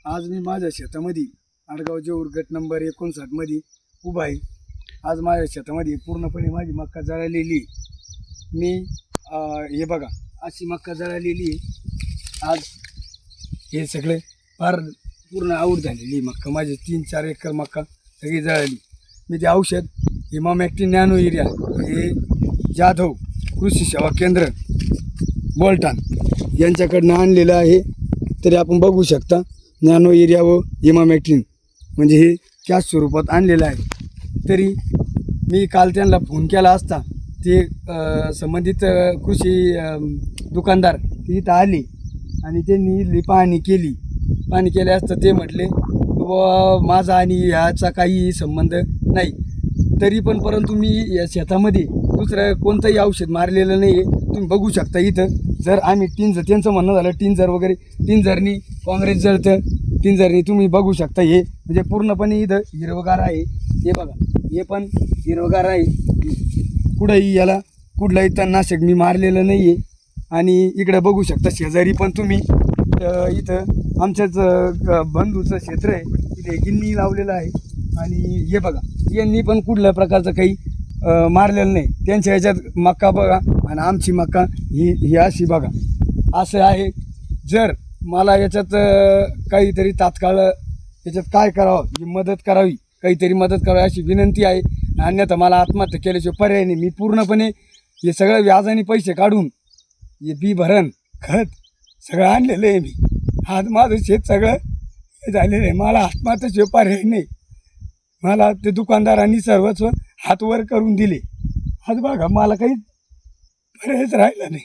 आज मी माझ्या शेतामध्ये आडगाव जेऊर गट नंबर 59 मध्ये उभा आहे। आज माझ्या शेतामध्ये पूर्णपणे माझी मक्का जळालेली मी हे बघा अशी मक्का जळालेली। आज हे सगळे फार पूर्ण आऊट झालेली मक्का, माझे 3-4 एकर मक्का सगळी जळाली। मी ते औषध इमामॅक्टिन नॅनो युरिया हे जाधव कृषी सेवा केंद्र बोलटान यांच्याकडनं आणलेलं आहे। तरी आपण बघू शकता नॅनो युरिया व इमामॅक्टिन म्हणजे हे कॅश स्वरूपात आणलेलं आहे। तरी मी काल त्यांना फोन केला असता ते संबंधित कृषी दुकानदार इथं आले आणि त्यांनी इथली पाहणी केली असता ते म्हटले बाबा माझा आणि याचा काही संबंध नाही। तरी पण परंतु मी या शेतामध्ये दुसरं कोणतंही औषध मारलेलं नाही आहे। तुम्ही बघू शकता इथं जर आम्ही टिंजर त्यांचं म्हणणं झालं टिंजर वगैरे टिंजरनी काँग्रेस जळतं, टिंजरनी तुम्ही बघू शकता हे म्हणजे पूर्णपणे इथं हिरवगार आहे। हे बघा हे पण हिरवगार आहे, कुठंही याला कुठलाही तणनाशक मी मारलेलं नाही आहे। आणि इकडे बघू शकता शेजारी पण तुम्ही इथं आमच्याच बंधूचं क्षेत्र आहे, इथे गिन्नी लावलेलं आहे। आणि हे बघा यांनी पण कुठल्या प्रकारचं काही मारलेलं नाही। त्यांच्या ह्याच्यात मक्का बघा आणि आमची मक्का ही अशी बघा असं आहे। जर मला याच्यात काहीतरी तात्काळ याच्यात काय करावं ही मदत करावी, काहीतरी मदत करावी अशी विनंती आहे। अन्यथा मला आत्महत्या केल्याशिवाय पर्याय नाही। मी पूर्णपणे हे सगळं व्याजाने पैसे काढून हे बी भरण खत सगळं आणलेलं आहे। मी आज माझं शेत सगळं हे झालेलं आहे, मला आत्महत्याशिवाय पर्याय नाही। मला ते दुकानदारांनी सर्वच हात वर करून दिले। आज बघा मला काही पर्यायच राहिला नाही।